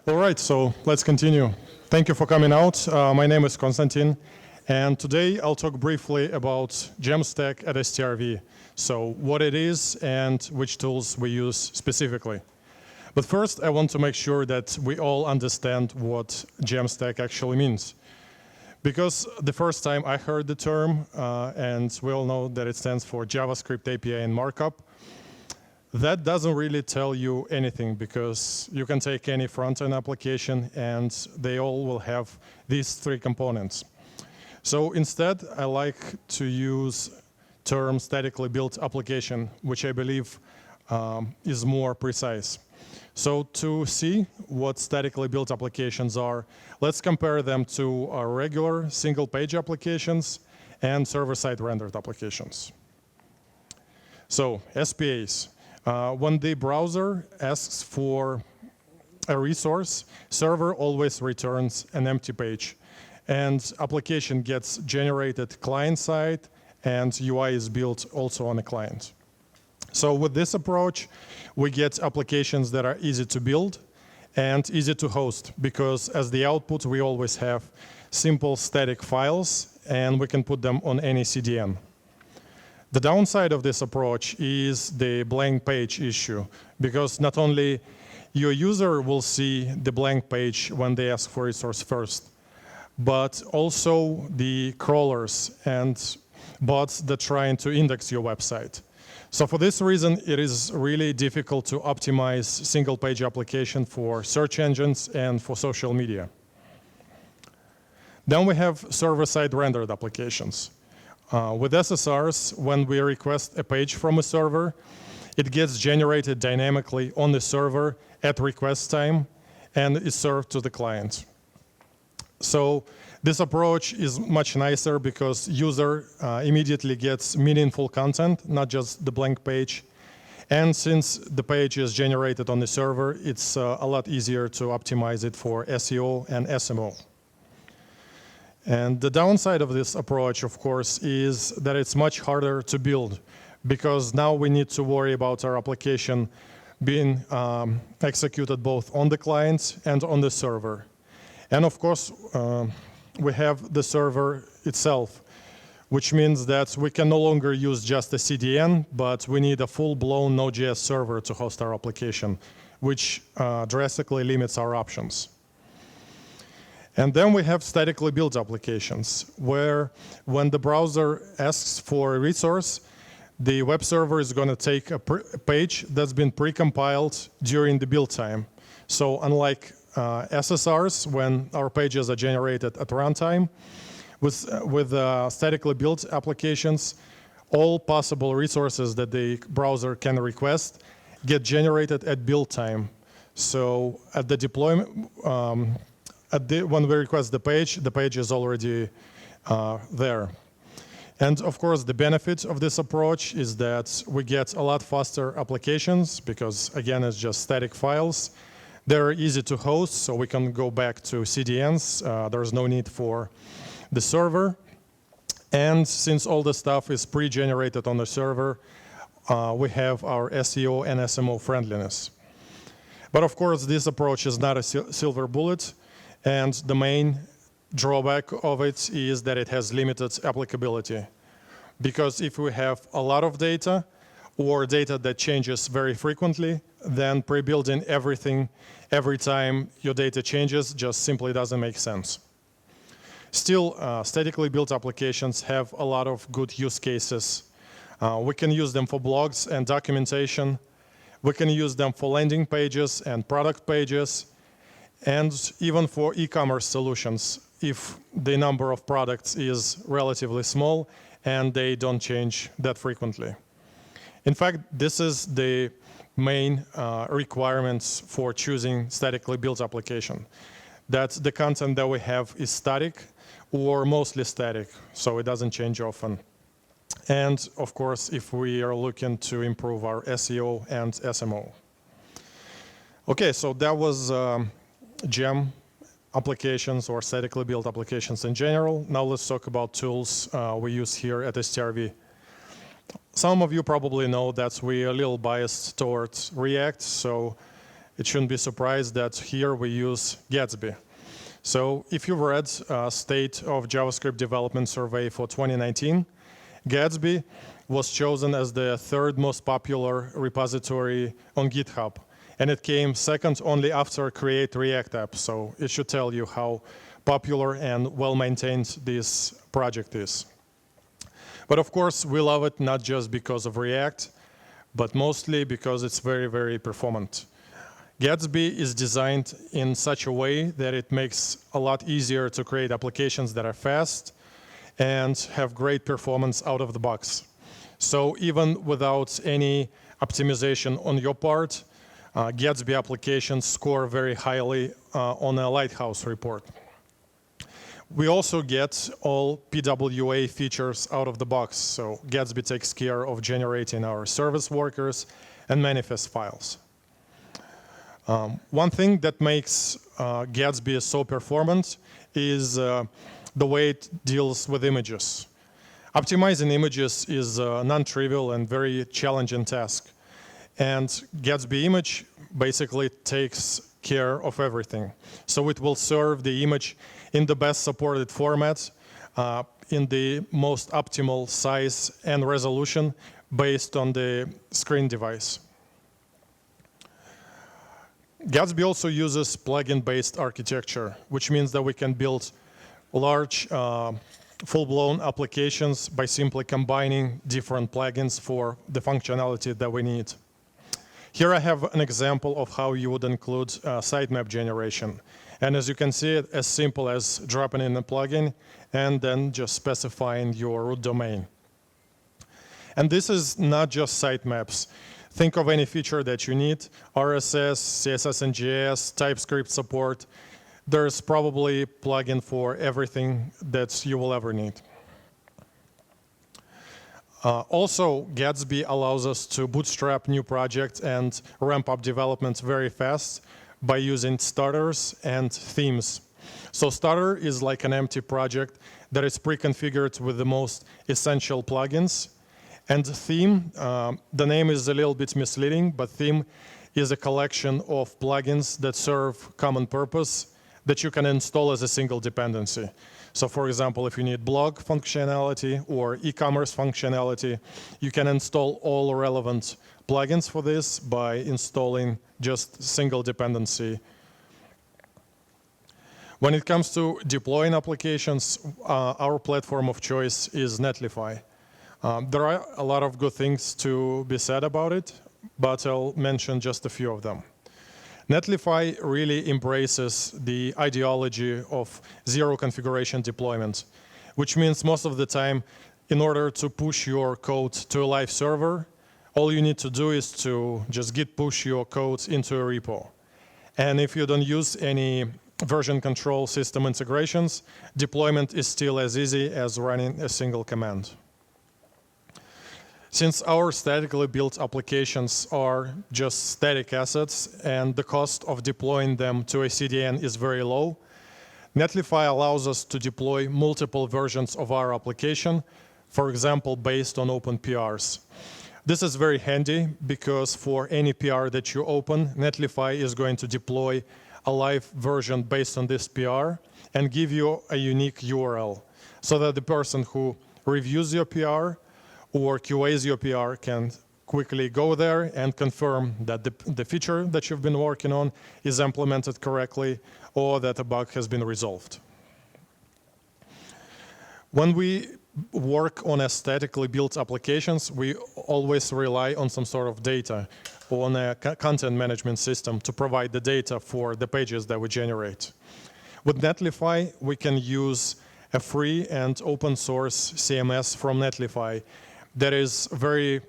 All right, so let's continue. Thank you for coming out. My name is Konstantin, and today I'll talk briefly about Jamstack at STRV. So what it is and which tools we use specifically. But first, I want to make sure that we all understand what Jamstack actually means. Because the first time I heard the term, and we all know that it stands for JavaScript API and markup, that doesn't really tell you anything because you can take any front-end application and they all will have these three components. So instead, I like to use term statically built application, which I believe is more precise. So to see what statically built applications are, let's compare them to our regular single-page applications and server-side rendered applications. So SPAs. When the browser asks for a resource, server always returns an empty page. And application gets generated client-side, and UI is built also on a client. So with this approach, we get applications that are easy to build and easy to host, because as the output, we always have simple static files, and we can put them on any CDN. The downside of this approach is the blank page issue, because not only your user will see the blank page when they ask for resource first, but also the crawlers and bots that trying to index your website. So for this reason, it is really difficult to optimize single-page application for search engines and for social media. Then we have server-side rendered applications. With SSRs, when we request a page from a server, it gets generated dynamically on the server at request time and is served to the client. So this approach is much nicer because user immediately gets meaningful content, not just the blank page. And since the page is generated on the server, it's a lot easier to optimize it for SEO and SMO. And the downside of this approach, of course, is that it's much harder to build, because now we need to worry about our application being executed both on the client and on the server. And of course, we have the server itself, which means that we can no longer use just a CDN, but we need a full-blown Node.js server to host our application, which drastically limits our options. And then we have statically built applications, where when the browser asks for a resource, the web server is going to take a page that's been precompiled during the build time. So unlike SSRs, when our pages are generated at runtime, with statically built applications, all possible resources that the browser can request get generated at build time. So at the deployment, when we request the page is already there. And of course, the benefit of this approach is that we get a lot faster applications because, again, it's just static files. They're easy to host, so we can go back to CDNs. There's no need for the server. And since all the stuff is pre-generated on the server, we have our SEO and SMO friendliness. But of course, this approach is not a silver bullet. And the main drawback of it is that it has limited applicability. Because if we have a lot of data or data that changes very frequently, then pre-building everything every time your data changes just simply doesn't make sense. Still, statically built applications have a lot of good use cases. We can use them for blogs and documentation. We can use them for landing pages and product pages, and even for e-commerce solutions if the number of products is relatively small and they don't change that frequently. In fact, this is the main requirements for choosing statically built application. That the content that we have is static or mostly static, so it doesn't change often. And of course, if we are looking to improve our SEO and SMO. Okay, so that was GEM applications or statically built applications in general. Now let's talk about tools we use here at STRV. Some of you probably know that we are a little biased towards React, so it shouldn't be surprised that here we use Gatsby. So if you've read State of JavaScript Development Survey for 2019, Gatsby was chosen as the third most popular repository on GitHub. And it came second only after Create React App. So it should tell you how popular and well-maintained this project is. But of course, we love it not just because of React, but mostly because it's very, very performant. Gatsby is designed in such a way that it makes a lot easier to create applications that are fast and have great performance out of the box. So even without any optimization on your part, Gatsby applications score very highly on a Lighthouse report. We also get all PWA features out of the box. So Gatsby takes care of generating our service workers and manifest files. One thing that makes Gatsby so performant is the way it deals with images. Optimizing images is a non-trivial and very challenging task. And Gatsby image basically takes care of everything. So it will serve the image in the best supported format, in the most optimal size and resolution based on the screen device. Gatsby also uses plugin-based architecture, which means that we can build large, full-blown applications by simply combining different plugins for the functionality that we need. Here I have an example of how you would include sitemap generation. And as you can see, it's as simple as dropping in a plugin and then just specifying your root domain. And this is not just sitemaps. Think of any feature that you need, RSS, CSS and JS, TypeScript support. There's probably a plugin for everything that you will ever need. Also, Gatsby allows us to bootstrap new projects and ramp up development very fast by using starters and themes. So starter is like an empty project that is pre-configured with the most essential plugins. And theme, the name is a little bit misleading, but theme is a collection of plugins that serve common purpose that you can install as a single dependency. So for example, if you need blog functionality or e-commerce functionality, you can install all relevant plugins for this by installing just single dependency. When it comes to deploying applications, our platform of choice is Netlify. There are a lot of good things to be said about it, but I'll mention just a few of them. Netlify really embraces the ideology of zero configuration deployment, which means most of the time, in order to push your code to a live server, all you need to do is to just git push your code into a repo. And if you don't use any version control system integrations, deployment is still as easy as running a single command. Since our statically built applications are just static assets and the cost of deploying them to a CDN is very low, Netlify allows us to deploy multiple versions of our application, for example, based on open PRs. This is very handy because for any PR that you open, Netlify is going to deploy a live version based on this PR and give you a unique URL so that the person who reviews your PR or QAs your PR can quickly go there and confirm that the feature that you've been working on is implemented correctly or that a bug has been resolved. When we work on statically built applications, we always rely on some sort of data on a content management system to provide the data for the pages that we generate. With Netlify, we can use a free and open source CMS from Netlify that is very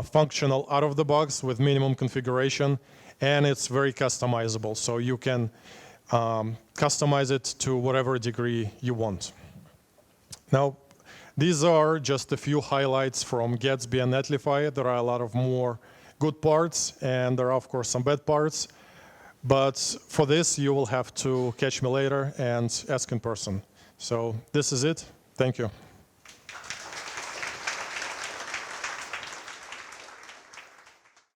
functional out of the box with minimum configuration, and it's very customizable. So you can customize it to whatever degree you want. Now, these are just a few highlights from Gatsby and Netlify. There are a lot of more good parts, and there are, of course, some bad parts. But for this, you will have to catch me later and ask in person. So this is it. Thank you.